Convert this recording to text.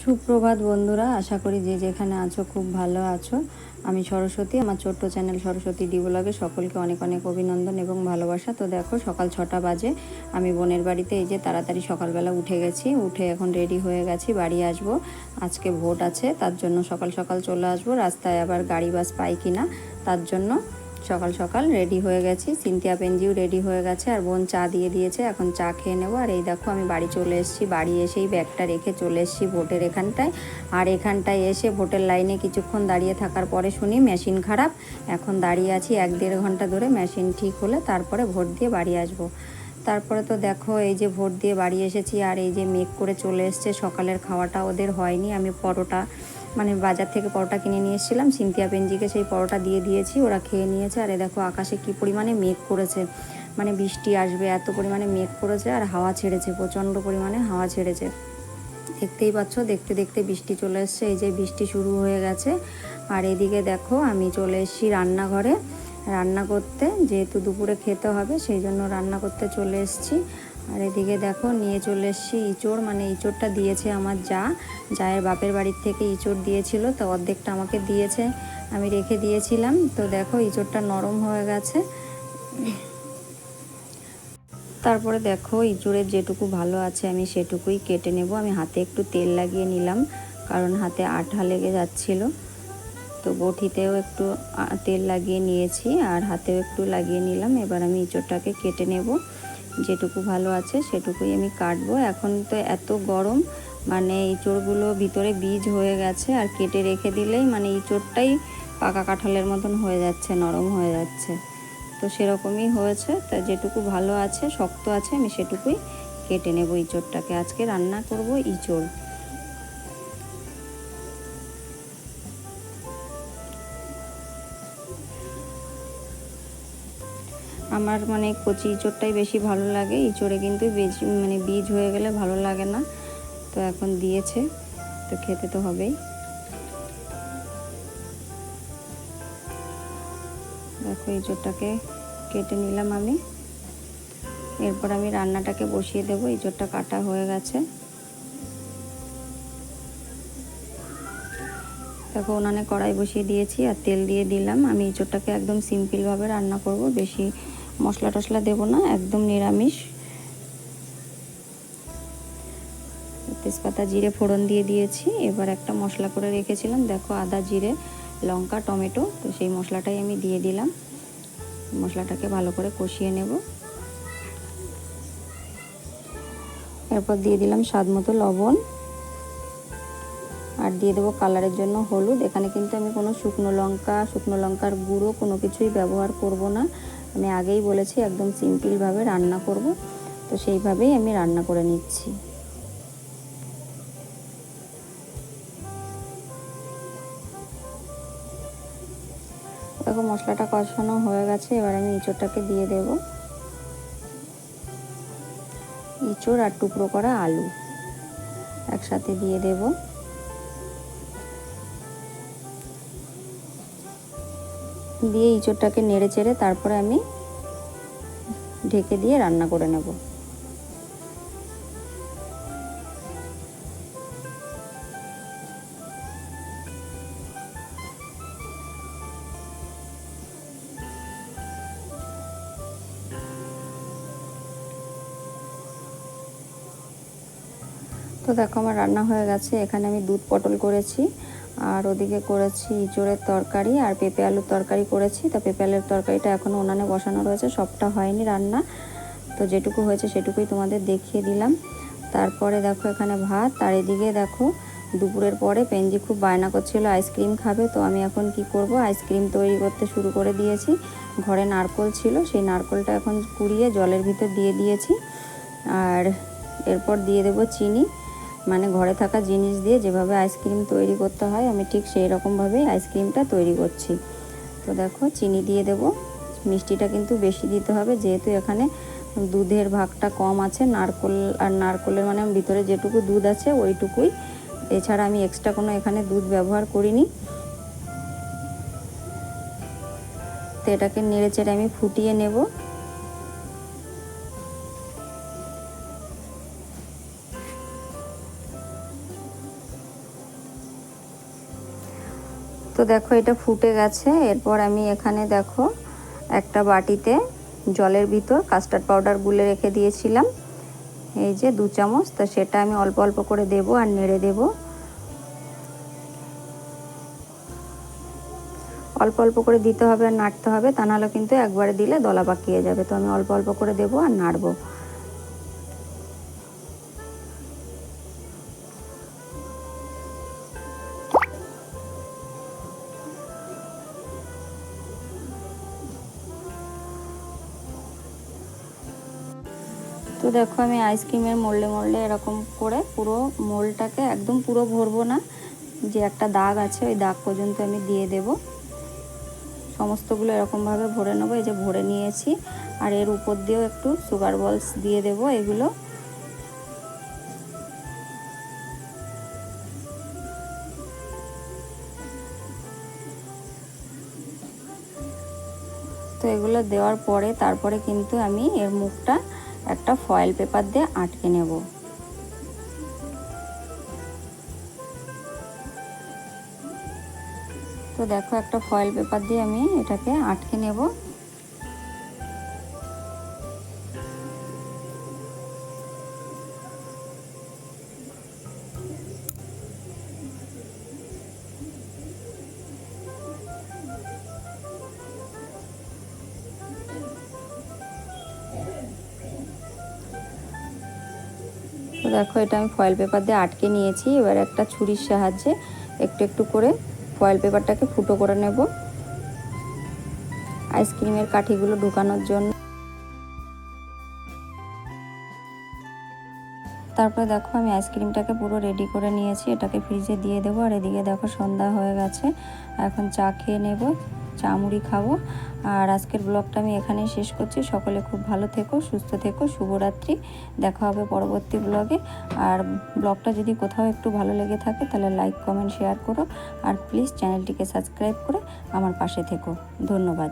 সুপ্রভাত বন্ধুরা, আশা করি যে যেখানে আছো খুব ভালো আছো। আমি সরস্বতী, আমার ছোট্ট চ্যানেল সরস্বতী ডি ব্লগে সকলকে অনেক অনেক অভিনন্দন এবং ভালোবাসা। তো দেখো সকাল 6টা বাজে, আমি বোনের বাড়িতে এই যে তাড়াতাড়ি সকালবেলা উঠে গেছি, উঠে এখন রেডি হয়ে গেছি, বাড়ি আসবো। আজকে ভোট আছে, তার জন্য সকাল সকাল চলে আসবো। রাস্তায় আবার গাড়ি বাস পাই কিনা তার জন্য সকাল সকাল রেডি হয়ে গেছি। সিনথিয়া পেনজিও রেডি হয়ে গেছে, আর বোন চা দিয়ে দিয়েছে, এখন চা খেয়ে নেবো। আর এই দেখো আমি বাড়ি চলে এসেছি, বাড়ি এসেই ব্যাগটা রেখে চলে এসেছি ভোটের এখানটায়। আর এখানটায় এসে ভোটের লাইনে কিছুক্ষণ দাঁড়িয়ে থাকার পরে শুনি মেশিন খারাপ। এখন দাঁড়িয়ে আছি 1-1.5 ঘন্টা ধরে, মেশিন ঠিক হলে তারপরে ভোট দিয়ে বাড়ি আসবো। তারপরে তো দেখো এই যে ভোট দিয়ে বাড়ি এসেছি, আর এই যে মেঘ করে চলে এসছে। সকালের খাওয়াটা ওদের হয়নি, আমি পরোটা বাজার থেকে পরোটা কিনে নিয়ে এসেছিলাম, সিনথিয়া পেনজিকে সেই পরোটা দিয়ে দিয়েছি, ওরা খেয়ে নিয়েছে। আর দেখো আকাশে কি পরিমাণে মেঘ করেছে, বৃষ্টি আসবে এত পরিমাণে মেঘ করেছে। আর হাওয়া ছেড়েছে, প্রচণ্ড পরিমাণে হাওয়া ছেড়েছে, দেখতেই পাচ্ছ। দেখতে দেখতে বৃষ্টি চলে এসছে, এই যে বৃষ্টি শুরু হয়ে গেছে। আর এদিকে দেখো আমি চলে এসেছি রান্নাঘরে রান্না করতে, যেহেতু দুপুরে খেতে হবে সেই জন্য রান্না করতে চলে এসেছি। আর এদিকে দেখো নিয়ে চলে এসেছি ইঁচড়, ইঁচড়টা দিয়েছে আমার জায়ের বাপের বাড়ির থেকে ইঁচড় দিয়েছিল, তো অর্ধেকটা আমাকে দিয়েছে, আমি রেখে দিয়েছিলাম। তো দেখো ইঁচড়টা নরম হয়ে গেছে। তারপরে দেখো ইঁচড়ের যেটুকু ভালো আছে আমি সেটুকুই কেটে নেব। আমি হাতে একটু তেল লাগিয়ে নিলাম, কারণ হাতে আঠা লেগে যাচ্ছিল। তো বটিতেও একটু তেল লাগিয়ে নিয়েছি, আর হাতেও একটু লাগিয়ে নিলাম। এবার আমি ইঁচড়টাকে কেটে নেব, যেটুকু ভালো আছে সেটুকুই আমি কাটবো। এখন তো এত গরম, ইঁচড়গুলো ভিতরে বীজ হয়ে গেছে, আর কেটে রেখে দিলেই ইঁচড়টাই পাকা কাঁঠালের মতন হয়ে যাচ্ছে, নরম হয়ে যাচ্ছে। তো সেরকমই হয়েছে, তা যেটুকু ভালো আছে শক্ত আছে আমি সেটুকুই কেটে নেব ইঁচড়টাকে। আজকে রান্না করব ইঁচড়। আমার কচি ইঁচড়টাই বেশি ভালো লাগে, ইঁচড়ে কিন্তু বেশি বীজ হয়ে গেলে ভালো লাগে না। তো এখন দিয়েছে, তো খেতে তো হবেই। দেখো ইঁচড়টাকে কেটে নিলাম আমি, এরপর আমি রান্নাটাকে বসিয়ে দেবো। ইঁচড়টা কাটা হয়ে গেছে। দেখো উনানে কড়াই বসিয়ে দিয়েছি আর তেল দিয়ে দিলাম। আমি ইঁচড়টাকে একদম সিম্পলভাবে রান্না করব, বেশি মশলা টশলা দেবো না, একদম নিরামিষ। তেজপাতা জিরে ফোড়ন দিয়ে দিয়েছি। এবার একটা মশলা করে রেখেছিলাম, দেখো আদা জিরে লঙ্কা টমেটো, তো সেই মশলাটাই আমি দিয়ে দিলাম। মশলাটাকে ভালো করে কষিয়ে নেব। এরপর দিয়ে দিলাম স্বাদ মতো লবণ, আর দিয়ে দেবো কালারের জন্য হলুদ। এখানে কিন্তু আমি কোনো শুকনো লঙ্কার গুঁড়ো কোনো কিছুই ব্যবহার করব না। আমি আগেই বলেছি একদম সিম্পলভাবে রান্না করব, তো সেইভাবেই আমি রান্না করে নিচ্ছি। দেখো মশলাটা কষানো হয়ে গেছে, এবার আমি ইঁচড়টাকে দিয়ে দেব। ইঁচড় আর টুকরো করা আলু একসাথে দিয়ে দেব। দিয়ে ইঁচড়টাকে নেড়ে চেড়ে তারপরে আমি ঢেকে দিয়ে রান্না করে নেব। তো দেখো আমার রান্না হয়ে গেছে। এখানে আমি দুধ পটল করেছি, আর ওদিকে করেছি ইঁচড়ের তরকারি আর পেঁপে আলুর তরকারি করেছি। তা পেঁপে আলুর তরকারিটা এখনও উনানে বসানো রয়েছে, সবটা হয়নি রান্না, তো যেটুকু হয়েছে সেটুকুই তোমাদের দেখিয়ে দিলাম। তারপরে দেখো এখানে ভাত, আর এদিকে দেখো দুপুরের পরে পেনজি খুব বায়না করছিল আইসক্রিম খাবে। তো আমি এখন কি করব, আইসক্রিম তৈরি করতে শুরু করে দিয়েছি। ঘরে নারকোল ছিল, সেই নারকোলটা এখন কুড়িয়ে জলের ভিতর দিয়ে দিয়েছি। আর এরপর দিয়ে দেবো চিনি, ঘরে থাকা জিনিস দিয়ে যেভাবে আইসক্রিম তৈরি করতে হয় আমি ঠিক সেই রকমভাবেই আইসক্রিমটা তৈরি করছি। তো দেখো চিনি দিয়ে দেব। মিষ্টিটা কিন্তু বেশি দিতে হবে, যেহেতু এখানে দুধের ভাগটা কম আছে। নারকোলের ভিতরে যেটুকু দুধ আছে ওইটুকুই, এছাড়া আমি এক্সট্রা কোনো এখানে দুধ ব্যবহার করিনি। তো এটাকে নেড়ে চেড়ে আমি ফুটিয়ে নেব। তো দেখো এটা ফুটে গেছে। এরপর আমি এখানে দেখো একটা বাটিতে জলের ভিতর কাস্টার্ড পাউডার গুলে রেখে দিয়েছিলাম, এই যে 2 চামচ। তো সেটা আমি অল্প অল্প করে দেব আর নেড়ে দেব। অল্প অল্প করে দিতে হবে আর নাড়তে হবে, তা নাহলে কিন্তু একবারে দিলে দলা পাকিয়ে যাবে। তো আমি অল্প অল্প করে দেব আর নাড়বো। তো দেখো আমি আইসক্রিমের মোল্ডে মোল্ডে এরকম করে পুরো মোল্ডটাকে একদম পুরো ভরবো না, যে একটা দাগ আছে ওই দাগ পর্যন্ত আমি দিয়ে দেব। সমস্তগুলো এরকমভাবে ভরে নেবো। এই যে ভরে নিয়েছি। আর এর উপর দিয়েও একটু সুগার বলস দিয়ে দেব এগুলো। তো এগুলো দেওয়ার পরে তারপরে কিন্তু আমি এর মুখটা একটা ফয়েল পেপার দিয়ে আটকে নেব। তো দেখো একটা ফয়েল পেপার দিয়ে আমি এটাকে আটকে নেব। তো দেখো এটা আমি ফয়েল পেপার দিয়ে আটকে নিয়েছি। এবার একটা ছুরির সাহায্যে একটু একটু করে ফয়েল পেপারটাকে ফুটো করে নেব আইসক্রিমের কাঠিগুলো ঢুকানোর জন্য। তারপরে দেখো আমি আইসক্রিমটাকে পুরো রেডি করে নিয়েছি, এটাকে ফ্রিজে দিয়ে দেবো। আর এদিকে দেখো সন্ধ্যা হয়ে গেছে, এখন চা খেয়ে নেব, চা মুড়ি খাবো। আর আজকের ব্লগটা আমি এখানেই শেষ করছি। সকলে খুব ভালো থেকো, সুস্থ থেকো, শুভরাত্রি। দেখা হবে পরবর্তী ব্লগে। আর ব্লগটা যদি কোথাও একটু ভালো লেগে থাকে তাহলে লাইক কমেন্ট শেয়ার করো। আর প্লিজ চ্যানেলটিকে সাবস্ক্রাইব করে আমার পাশে থেকো। ধন্যবাদ।